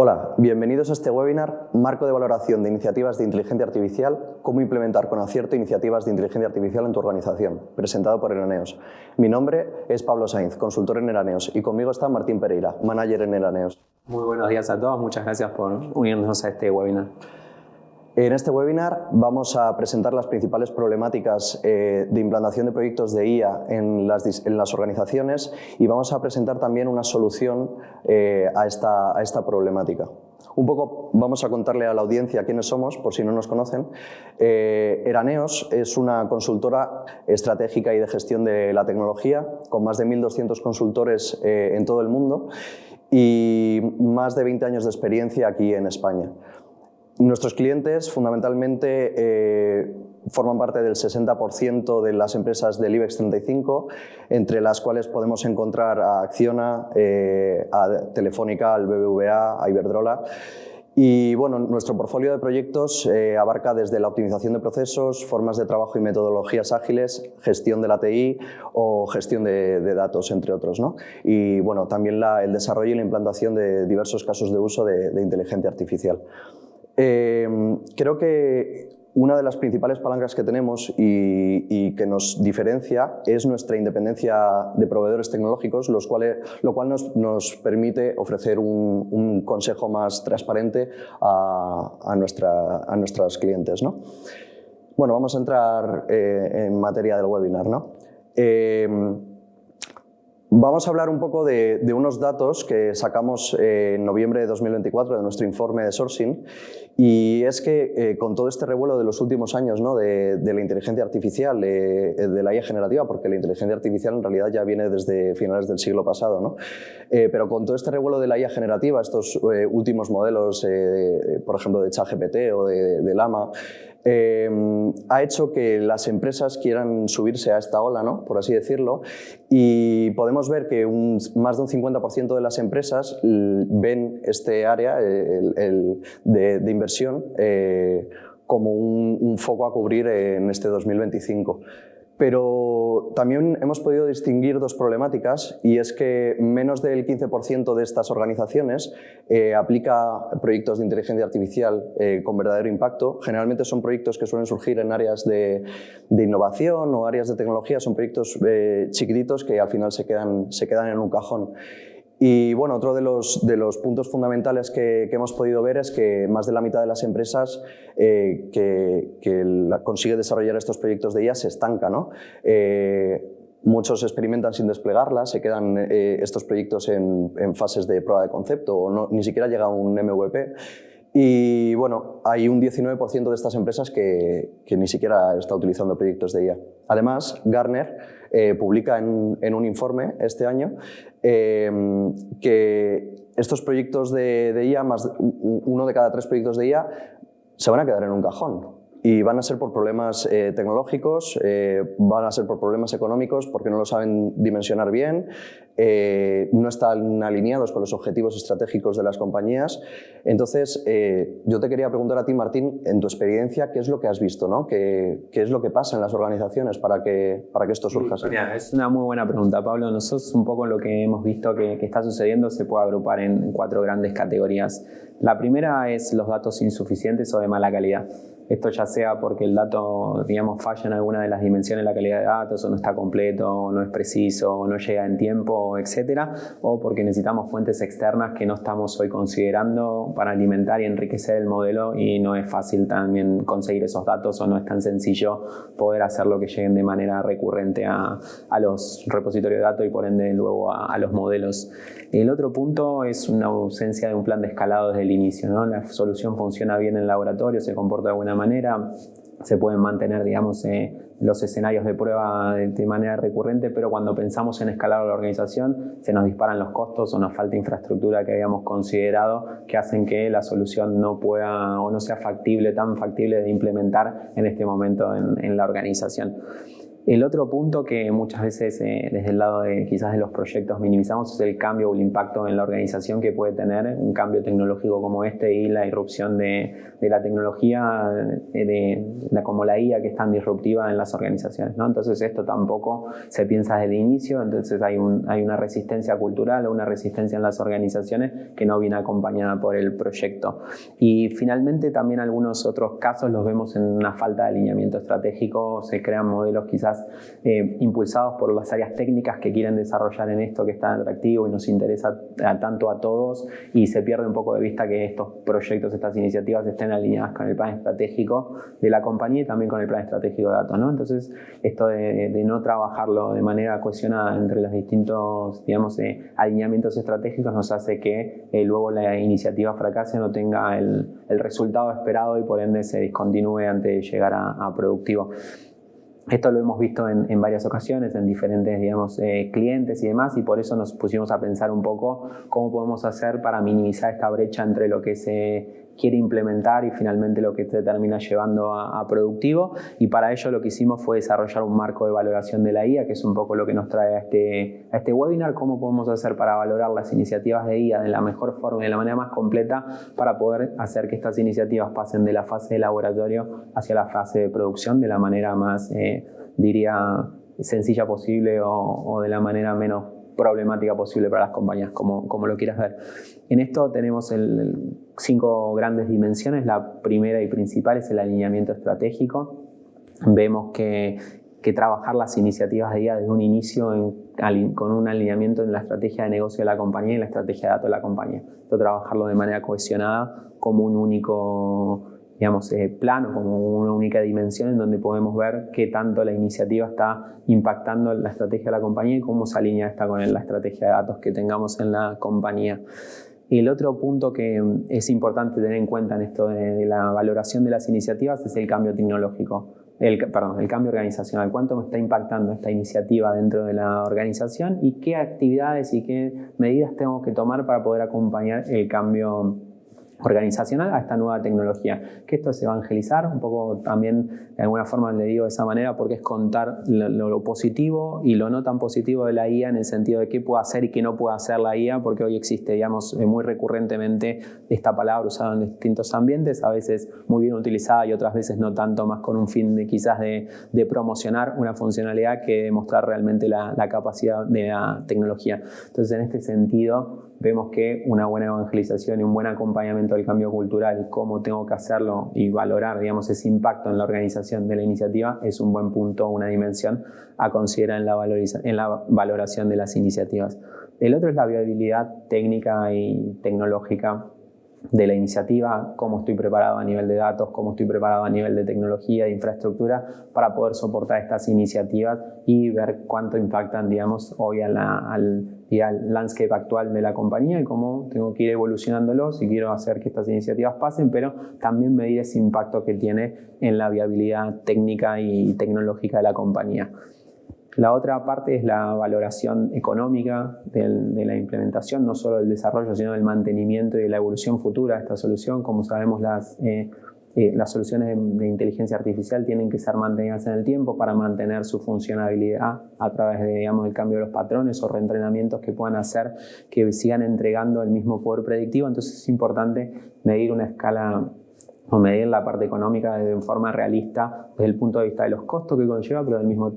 Hola, bienvenidos a este webinar Marco de valoración de iniciativas de inteligencia artificial, cómo implementar con acierto iniciativas de inteligencia artificial en tu organización, presentado por Eraneos. Mi nombre es Pablo Sainz, consultor en Eraneos, y conmigo está Martín Pereira, manager en Eraneos. Muy buenos días a todos, muchas gracias por unirnos a este webinar. En este webinar vamos a presentar las principales problemáticas de implantación de proyectos de IA en las organizaciones y vamos a presentar también una solución a esta problemática. Un poco vamos a contarle a la audiencia quiénes somos, por si no nos conocen. Eraneos es una consultora estratégica y de gestión de la tecnología, con más de 1.200 consultores en todo el mundo y más de 20 años de experiencia aquí en España. Nuestros clientes fundamentalmente forman parte del 60% de las empresas del IBEX 35, entre las cuales podemos encontrar a Acciona, a Telefónica, al BBVA, a Iberdrola. Y bueno, nuestro portfolio de proyectos abarca desde la optimización de procesos, formas de trabajo y metodologías ágiles, gestión de la TI o gestión de datos, entre otros, ¿no? Y bueno, también el desarrollo y la implantación de diversos casos de uso de inteligencia artificial. Creo que una de las principales palancas que tenemos y que nos diferencia es nuestra independencia de proveedores tecnológicos, lo cual nos permite ofrecer un consejo más transparente a nuestros clientes, ¿no? Bueno, vamos a entrar en materia del webinar, ¿no? Vamos a hablar un poco de unos datos que sacamos en noviembre de 2024 de nuestro informe de sourcing, y es que con todo este revuelo de los últimos años, ¿no? de la inteligencia artificial, de la IA generativa, porque la inteligencia artificial en realidad ya viene desde finales del siglo pasado, ¿no? Pero con todo este revuelo de la IA generativa, estos últimos modelos, por ejemplo de ChatGPT o de Llama, ha hecho que las empresas quieran subirse a esta ola, ¿no? Por así decirlo, y podemos ver que más de un 50% de las empresas ven este área de inversión como un foco a cubrir en este 2025. Pero también hemos podido distinguir dos problemáticas, y es que menos del 15% de estas organizaciones aplica proyectos de inteligencia artificial con verdadero impacto. Generalmente son proyectos que suelen surgir en áreas de innovación o áreas de tecnología, son proyectos chiquititos que al final se quedan en un cajón. Y bueno, otro de los puntos fundamentales que hemos podido ver es que más de la mitad de las empresas que consigue desarrollar estos proyectos de IA se estanca, ¿no? Muchos experimentan sin desplegarlas, se quedan estos proyectos en fases de prueba de concepto o ni siquiera llega a un MVP. Y bueno, hay un 19% de estas empresas que ni siquiera está utilizando proyectos de IA. Además, Gartner publica en un informe este año que estos proyectos de IA, más uno de cada 3 proyectos de IA, se van a quedar en un cajón. Y van a ser por problemas tecnológicos, van a ser por problemas económicos, porque no lo saben dimensionar bien, no están alineados con los objetivos estratégicos de las compañías. Entonces, yo te quería preguntar a ti, Martín, en tu experiencia, ¿qué es lo que has visto, ¿no? ¿Qué es lo que pasa en las organizaciones para que esto surja así? Mira, es una muy buena pregunta, Pablo. Nosotros un poco lo que hemos visto que está sucediendo se puede agrupar en 4 grandes categorías. La primera es los datos insuficientes o de mala calidad. Esto ya sea porque el dato, digamos, falla en alguna de las dimensiones de la calidad de datos, o no está completo, o no es preciso, o no llega en tiempo, etcétera, o porque necesitamos fuentes externas que no estamos hoy considerando para alimentar y enriquecer el modelo, y no es fácil también conseguir esos datos, o no es tan sencillo poder hacerlo que lleguen de manera recurrente a los repositorios de datos y por ende luego a los modelos. El otro punto es una ausencia de un plan de escalado desde el inicio, ¿no? La solución funciona bien en el laboratorio, se comporta de buena manera, se pueden mantener, digamos, los escenarios de prueba de manera recurrente, pero cuando pensamos en escalar la organización se nos disparan los costos o nos falta infraestructura que habíamos considerado, que hacen que la solución no pueda o no sea tan factible de implementar en este momento en la organización. El otro punto que muchas veces desde el lado de quizás de los proyectos minimizamos es el cambio o el impacto en la organización que puede tener un cambio tecnológico como este y la irrupción de la tecnología como la IA, que es tan disruptiva en las organizaciones, ¿no? Entonces esto tampoco se piensa desde el inicio, entonces hay una resistencia cultural o una resistencia en las organizaciones que no viene acompañada por el proyecto. Y finalmente también algunos otros casos los vemos en una falta de alineamiento estratégico, se crean modelos quizás impulsados por las áreas técnicas que quieren desarrollar en esto que es tan atractivo y nos interesa tanto a todos, y se pierde un poco de vista que estos proyectos, estas iniciativas estén alineadas con el plan estratégico de la compañía y también con el plan estratégico de datos, ¿no? Entonces esto de no trabajarlo de manera cohesionada entre los distintos, digamos, alineamientos estratégicos nos hace que luego la iniciativa fracase, no tenga el resultado esperado y por ende se discontinúe antes de llegar a productivo. Esto lo hemos visto en varias ocasiones, en diferentes, digamos, clientes y demás, y por eso nos pusimos a pensar un poco cómo podemos hacer para minimizar esta brecha entre lo que se quiere implementar y finalmente lo que se termina llevando a productivo. Y para ello lo que hicimos fue desarrollar un marco de valoración de la IA, que es un poco lo que nos trae a este webinar, cómo podemos hacer para valorar las iniciativas de IA de la mejor forma y de la manera más completa para poder hacer que estas iniciativas pasen de la fase de laboratorio hacia la fase de producción de la manera más, diría, sencilla posible o de la manera menos problemática posible para las compañías, como lo quieras ver. En esto tenemos 5 grandes dimensiones. La primera y principal es el alineamiento estratégico. Vemos que trabajar las iniciativas de IA desde un inicio con un alineamiento en la estrategia de negocio de la compañía y la estrategia de datos de la compañía. Entonces, trabajarlo de manera cohesionada como un único, digamos, plano, como una única dimensión en donde podemos ver qué tanto la iniciativa está impactando la estrategia de la compañía y cómo se alinea esta con la estrategia de datos que tengamos en la compañía. Y el otro punto que es importante tener en cuenta en esto de la valoración de las iniciativas es el cambio tecnológico. El cambio organizacional. ¿Cuánto me está impactando esta iniciativa dentro de la organización y qué actividades y qué medidas tengo que tomar para poder acompañar el cambio organizacional a esta nueva tecnología? Que esto es evangelizar, un poco también de alguna forma le digo de esa manera porque es contar lo positivo y lo no tan positivo de la IA en el sentido de qué puede hacer y qué no puede hacer la IA, porque hoy existe, digamos, muy recurrentemente esta palabra usada en distintos ambientes, a veces muy bien utilizada y otras veces no tanto, más con un fin de quizás de promocionar una funcionalidad que demostrar realmente la capacidad de la tecnología. Entonces, en este sentido, vemos que una buena evangelización y un buen acompañamiento del cambio cultural y cómo tengo que hacerlo y valorar, digamos, ese impacto en la organización de la iniciativa es un buen punto, una dimensión a considerar en la valoración de las iniciativas. El otro es la viabilidad técnica y tecnológica de la iniciativa, cómo estoy preparado a nivel de datos, cómo estoy preparado a nivel de tecnología, de infraestructura para poder soportar estas iniciativas y ver cuánto impactan, digamos, hoy al landscape actual de la compañía y cómo tengo que ir evolucionándolo si quiero hacer que estas iniciativas pasen, pero también medir ese impacto que tiene en la viabilidad técnica y tecnológica de la compañía. La otra parte es la valoración económica de la implementación, no solo del desarrollo, sino del mantenimiento y de la evolución futura de esta solución. Como sabemos, las soluciones de inteligencia artificial tienen que ser mantenidas en el tiempo para mantener su funcionalidad a través de, digamos, el cambio de los patrones o reentrenamientos que puedan hacer que sigan entregando el mismo poder predictivo. Entonces es importante medir una escala o medir la parte económica de forma realista desde el punto de vista de los costos que conlleva, pero del mismo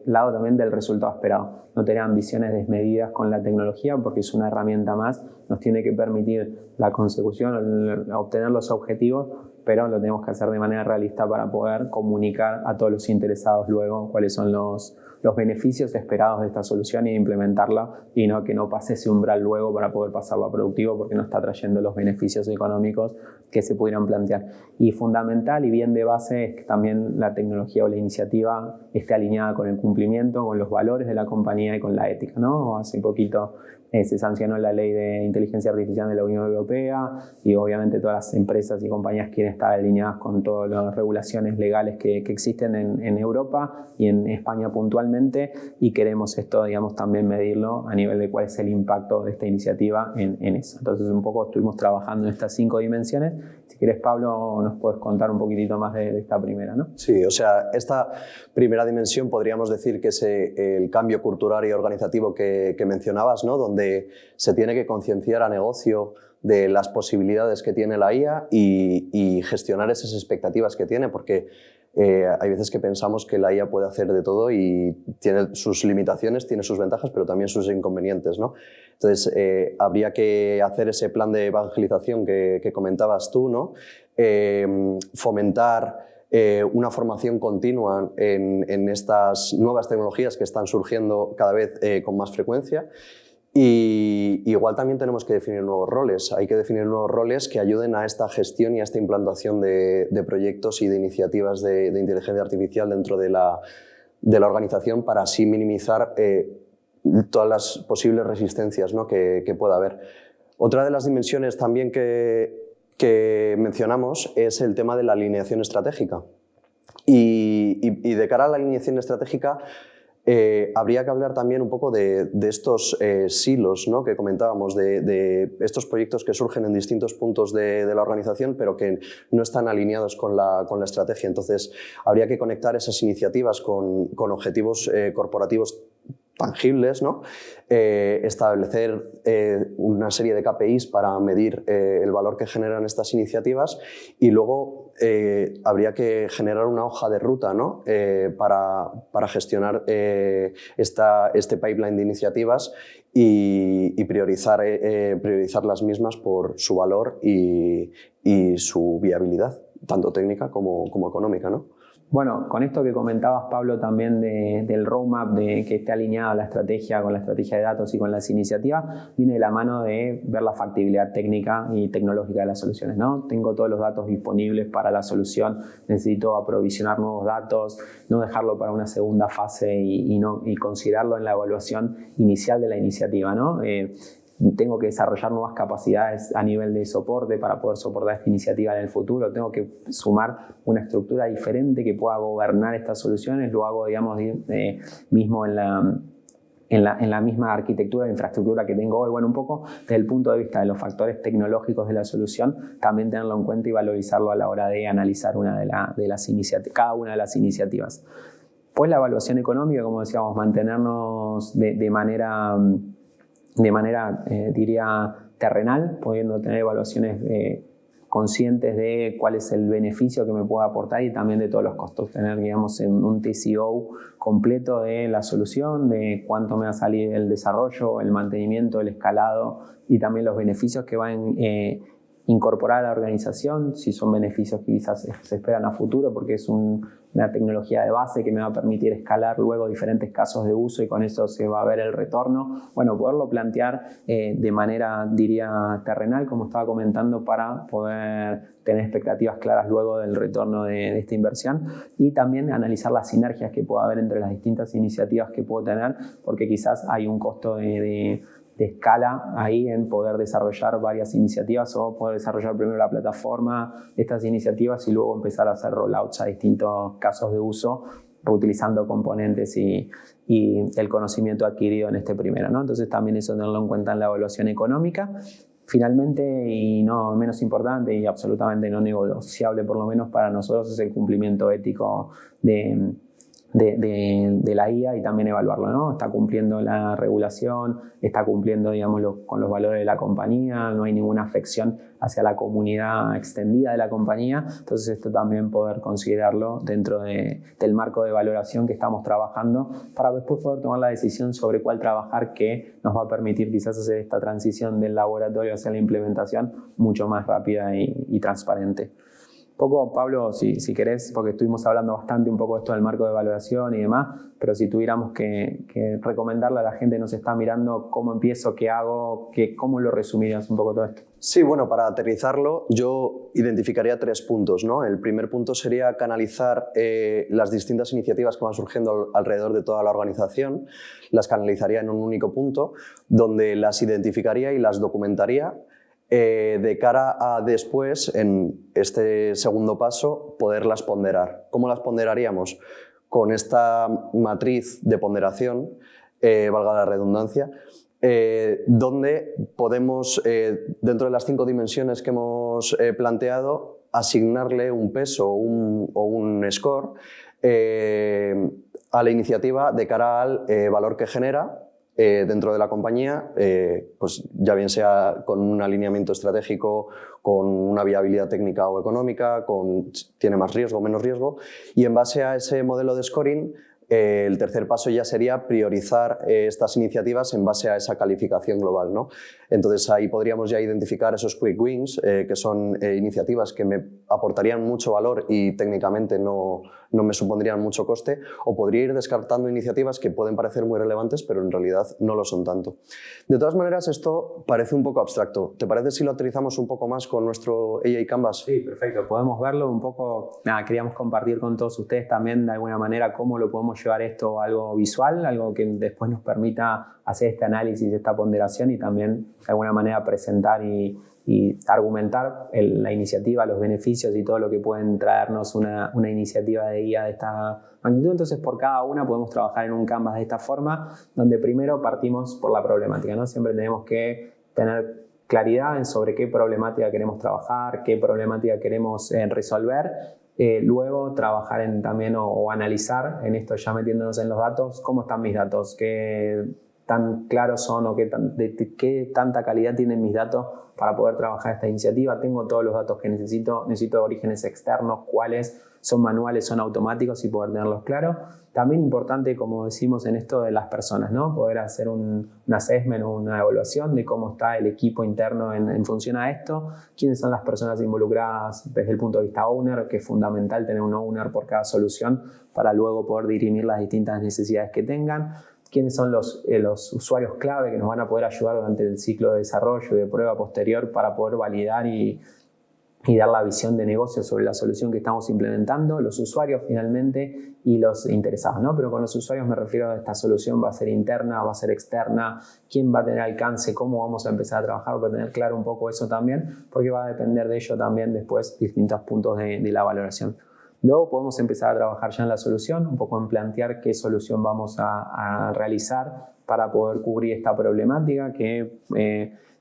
lado también del resultado esperado. No tener ambiciones desmedidas con la tecnología porque es una herramienta más, nos tiene que permitir la consecución, obtener los objetivos, pero lo tenemos que hacer de manera realista para poder comunicar a todos los interesados luego cuáles son los beneficios esperados de esta solución y implementarla, y no que no pase ese umbral luego para poder pasarlo a productivo porque no está trayendo los beneficios económicos que se pudieran plantear. Y fundamental y bien de base es que también la tecnología o la iniciativa esté alineada con el cumplimiento, con los valores de la compañía y con la ética, ¿no? Hace poquito se sancionó la ley de inteligencia artificial de la Unión Europea y obviamente todas las empresas y compañías quieren estar alineadas con todas las regulaciones legales que existen en Europa y en España puntualmente, y queremos esto, digamos, también medirlo a nivel de cuál es el impacto de esta iniciativa en eso. Entonces un poco estuvimos trabajando en estas 5 dimensiones. Si quieres, Pablo, nos puedes contar un poquitito más de esta primera, ¿no? Sí, o sea, esta primera dimensión podríamos decir que es el cambio cultural y organizativo que mencionabas, ¿no? Donde se tiene que concienciar a negocio de las posibilidades que tiene la IA y gestionar esas expectativas que tiene, porque hay veces que pensamos que la IA puede hacer de todo y tiene sus limitaciones, tiene sus ventajas, pero también sus inconvenientes, ¿no? Entonces, habría que hacer ese plan de evangelización que comentabas tú, ¿no? Fomentar una formación continua en estas nuevas tecnologías que están surgiendo cada vez con más frecuencia. Y igual también tenemos que definir nuevos roles. Hay que definir nuevos roles que ayuden a esta gestión y a esta implantación de proyectos y de iniciativas de inteligencia artificial dentro de la organización, para así minimizar todas las posibles resistencias, ¿no? que pueda haber. Otra de las dimensiones también que mencionamos es el tema de la alineación estratégica. Y de cara a la alineación estratégica, habría que hablar también un poco de estos silos, ¿no? que comentábamos, de estos proyectos que surgen en distintos puntos de la organización, pero que no están alineados con la estrategia. Entonces, habría que conectar esas iniciativas con objetivos corporativos tangibles, ¿no? Establecer una serie de KPIs para medir el valor que generan estas iniciativas, y luego habría que generar una hoja de ruta, ¿no? para gestionar este pipeline de iniciativas y priorizar las mismas por su valor y su viabilidad, tanto técnica como económica, ¿no? Bueno, con esto que comentabas, Pablo, también del roadmap, de que esté alineada la estrategia con la estrategia de datos y con las iniciativas, viene de la mano de ver la factibilidad técnica y tecnológica de las soluciones, ¿no? Tengo todos los datos disponibles para la solución, necesito aprovisionar nuevos datos, no dejarlo para una segunda fase y considerarlo en la evaluación inicial de la iniciativa, ¿no? Tengo que desarrollar nuevas capacidades a nivel de soporte para poder soportar esta iniciativa en el futuro. Tengo que sumar una estructura diferente que pueda gobernar estas soluciones. Lo hago, digamos, mismo en la misma arquitectura de infraestructura que tengo hoy. Bueno, un poco desde el punto de vista de los factores tecnológicos de la solución, también tenerlo en cuenta y valorizarlo a la hora de analizar cada una de las iniciativas. Pues la evaluación económica, como decíamos, mantenernos de manera diría, terrenal, pudiendo tener evaluaciones conscientes de cuál es el beneficio que me puede aportar y también de todos los costos. Tener, digamos, un TCO completo de la solución, de cuánto me va a salir el desarrollo, el mantenimiento, el escalado y también los beneficios que van a incorporar a la organización, si son beneficios que quizás se esperan a futuro, porque es una tecnología de base que me va a permitir escalar luego diferentes casos de uso y con eso se va a ver el retorno. Bueno, poderlo plantear de manera, diría, terrenal, como estaba comentando, para poder tener expectativas claras luego del retorno de esta inversión, y también analizar las sinergias que pueda haber entre las distintas iniciativas que puedo tener, porque quizás hay un costo de escala ahí en poder desarrollar varias iniciativas, o poder desarrollar primero la plataforma de estas iniciativas y luego empezar a hacer rollouts a distintos casos de uso, reutilizando componentes y el conocimiento adquirido en este primero, ¿no? Entonces también eso tenerlo en cuenta en la evaluación económica. Finalmente, y no menos importante y absolutamente no negociable, por lo menos para nosotros, es el cumplimiento ético de la IA, y también evaluarlo, ¿no? Está cumpliendo la regulación, está cumpliendo, digamos, con los valores de la compañía, no hay ninguna afección hacia la comunidad extendida de la compañía. Entonces esto también poder considerarlo dentro del marco de valoración que estamos trabajando, para después poder tomar la decisión sobre cuál trabajar, que nos va a permitir quizás hacer esta transición del laboratorio hacia la implementación mucho más rápida y transparente. poco, Pablo, si querés, porque estuvimos hablando bastante un poco de esto del marco de evaluación y demás, pero si tuviéramos que recomendarle a la gente que nos está mirando cómo empiezo, qué hago, cómo lo resumirías un poco todo esto. Sí, bueno, para aterrizarlo yo identificaría 3 puntos, ¿no? El primer punto sería canalizar las distintas iniciativas que van surgiendo alrededor de toda la organización, las canalizaría en un único punto, donde las identificaría y las documentaría de cara a después, en este segundo paso, poderlas ponderar. ¿Cómo las ponderaríamos? Con esta matriz de ponderación, valga la redundancia, donde podemos, dentro de las 5 dimensiones que hemos planteado, asignarle un peso o un score a la iniciativa de cara al valor que genera dentro de la compañía, pues ya bien sea con un alineamiento estratégico, con una viabilidad técnica o económica, tiene más riesgo o menos riesgo, y en base a ese modelo de scoring, el tercer paso ya sería priorizar estas iniciativas en base a esa calificación global, ¿no? Entonces ahí podríamos ya identificar esos quick wins, que son iniciativas que me aportarían mucho valor y técnicamente no me supondrían mucho coste, o podría ir descartando iniciativas que pueden parecer muy relevantes pero en realidad no lo son tanto. De todas maneras, esto parece un poco abstracto. ¿Te parece si lo aterrizamos un poco más con nuestro AI Canvas? Sí, perfecto. Podemos verlo un poco. Queríamos compartir con todos ustedes también de alguna manera cómo lo podemos llevar esto a algo visual, algo que después nos permita hacer este análisis, esta ponderación y también de alguna manera presentar y argumentar la iniciativa, los beneficios y todo lo que pueden traernos una iniciativa de guía de esta magnitud. Entonces, por cada una podemos trabajar en un Canvas de esta forma, donde primero partimos por la problemática, ¿no? Siempre tenemos que tener claridad sobre qué problemática queremos trabajar, qué problemática queremos resolver. Luego trabajar también o analizar en esto, ya metiéndonos en los datos, cómo están mis datos, qué tan claros son o qué tanta calidad tienen mis datos para poder trabajar esta iniciativa. Tengo todos los datos que necesito orígenes externos, cuáles son manuales, son automáticos y poder tenerlos claros. También importante, como decimos en esto de las personas, ¿no? Poder hacer un assessment o una evaluación de cómo está el equipo interno en función a esto, quiénes son las personas involucradas desde el punto de vista owner, que es fundamental tener un owner por cada solución para luego poder dirimir las distintas necesidades que tengan. Quiénes son los usuarios clave que nos van a poder ayudar durante el ciclo de desarrollo y de prueba posterior para poder validar y dar la visión de negocio sobre la solución que estamos implementando, los usuarios finalmente y los interesados, ¿no? Pero con los usuarios me refiero a esta solución va a ser interna, va a ser externa, quién va a tener alcance, cómo vamos a empezar a trabajar, para tener claro un poco eso también, porque va a depender de ello también después distintos puntos de la valoración. Luego podemos empezar a trabajar ya en la solución, un poco en plantear qué solución vamos a realizar para poder cubrir esta problemática que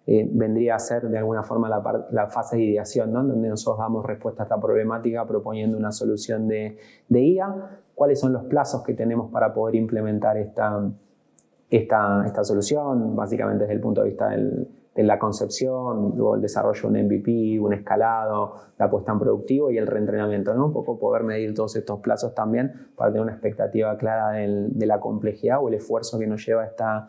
vendría a ser de alguna forma la fase de ideación, ¿no? Donde nosotros damos respuesta a esta problemática proponiendo una solución de IA. ¿Cuáles son los plazos que tenemos para poder implementar esta solución? Básicamente desde el punto de vista de la concepción, luego el desarrollo de un MVP, un escalado, la puesta en productivo y el reentrenamiento, ¿no? Un poco poder medir todos estos plazos también para tener una expectativa clara de la complejidad o el esfuerzo que nos lleva esta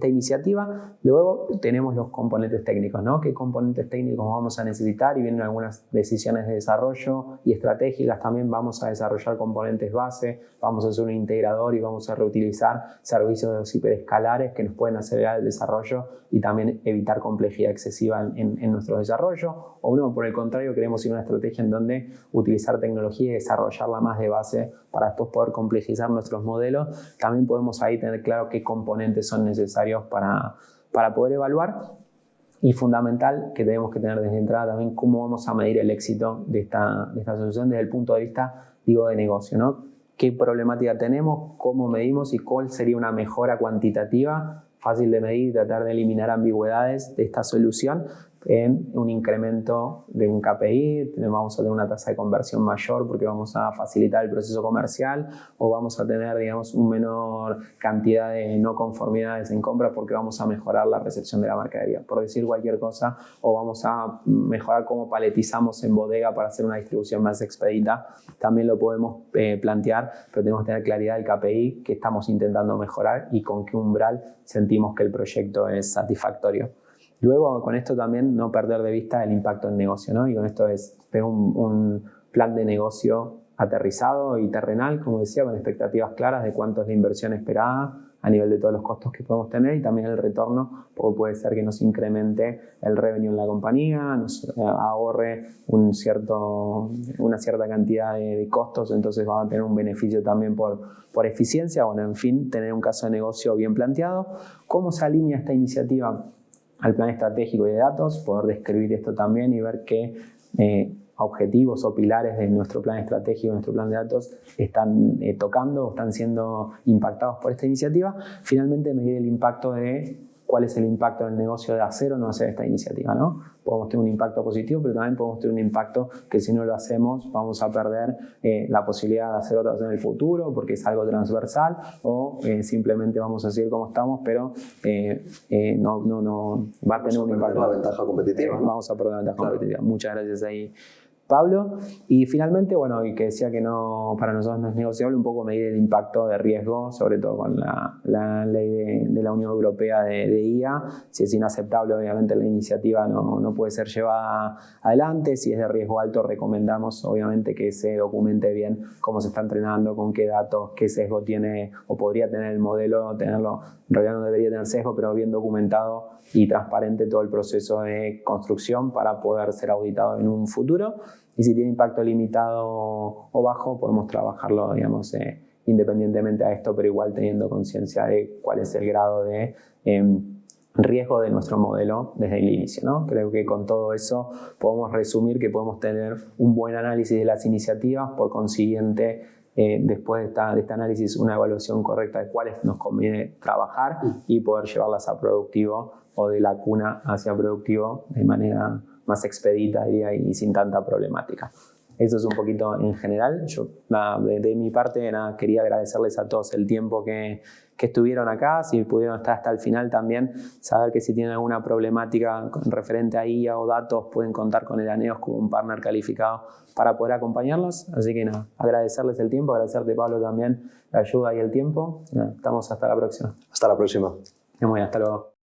iniciativa. Luego tenemos los componentes técnicos, ¿no? ¿Qué componentes técnicos vamos a necesitar? Y vienen algunas decisiones de desarrollo y estratégicas. También vamos a desarrollar componentes base, vamos a hacer un integrador y vamos a reutilizar servicios hiperescalares que nos pueden acelerar el desarrollo y también evitar complejidad excesiva en nuestro desarrollo. O no, por el contrario, queremos ir a una estrategia en donde utilizar tecnología y desarrollarla más de base para después poder complejizar nuestros modelos. También podemos ahí tener claro qué componentes son necesarios para poder evaluar. Y fundamental que tenemos que tener desde entrada también cómo vamos a medir el éxito de esta solución desde el punto de vista, de negocio, ¿no? ¿Qué problemática tenemos? ¿Cómo medimos? ¿Y cuál sería una mejora cuantitativa fácil de medir y tratar de eliminar ambigüedades de esta solución en un incremento de un KPI? Vamos a tener una tasa de conversión mayor porque vamos a facilitar el proceso comercial, o vamos a tener, digamos, una menor cantidad de no conformidades en compra porque vamos a mejorar la recepción de la mercadería, por decir cualquier cosa, o vamos a mejorar cómo paletizamos en bodega para hacer una distribución más expedita. También lo podemos plantear, pero tenemos que tener claridad del KPI que estamos intentando mejorar y con qué umbral sentimos que el proyecto es satisfactorio. Luego, con esto también no perder de vista el impacto en negocio, ¿no? Y con esto es un plan de negocio aterrizado y terrenal, como decía, con expectativas claras de cuánto es la inversión esperada a nivel de todos los costos que podemos tener y también el retorno, porque puede ser que nos incremente el revenue en la compañía, nos ahorre una cierta cantidad de costos, entonces vamos a tener un beneficio también por eficiencia. Bueno, en fin, tener un caso de negocio bien planteado. ¿Cómo se alinea esta iniciativa al plan estratégico y de datos? Poder describir esto también y ver qué objetivos o pilares de nuestro plan estratégico, nuestro plan de datos, están tocando o están siendo impactados por esta iniciativa. Finalmente, medir el impacto de cuál es el impacto del negocio de hacer o no hacer esta iniciativa, ¿no? Podemos tener un impacto positivo, pero también podemos tener un impacto que si no lo hacemos vamos a perder la posibilidad de hacer otras en el futuro porque es algo transversal o simplemente vamos a seguir como estamos, pero no va a tener un impacto. La ventaja competitiva. Vamos a perder la ventaja competitiva. Muchas gracias ahí, Pablo. Y finalmente, bueno, y que decía que para nosotros no es negociable un poco medir el impacto de riesgo, sobre todo con la ley de la Unión Europea de IA. Si es inaceptable, obviamente la iniciativa no puede ser llevada adelante. Si es de riesgo alto, recomendamos obviamente que se documente bien cómo se está entrenando, con qué datos, qué sesgo tiene o podría tener el modelo, tenerlo. En realidad no debería tener sesgo, pero bien documentado y transparente todo el proceso de construcción para poder ser auditado en un futuro. Y si tiene impacto limitado o bajo, podemos trabajarlo, digamos, independientemente a esto, pero igual teniendo conciencia de cuál es el grado de riesgo de nuestro modelo desde el inicio, ¿no? Creo que con todo eso podemos resumir que podemos tener un buen análisis de las iniciativas, por consiguiente, después de este análisis, una evaluación correcta de cuáles nos conviene trabajar y poder llevarlas a productivo o de la cuna hacia productivo de manera más expedita, diría, y sin tanta problemática. Eso es un poquito en general. Yo, de mi parte, quería agradecerles a todos el tiempo que estuvieron acá, si pudieron estar hasta el final también, saber que si tienen alguna problemática referente a IA o datos, pueden contar con el ANEOS como un partner calificado para poder acompañarlos. Así que agradecerles el tiempo, agradecerte, Pablo, también la ayuda y el tiempo. Estamos hasta la próxima. Hasta la próxima. Muy bien, hasta luego.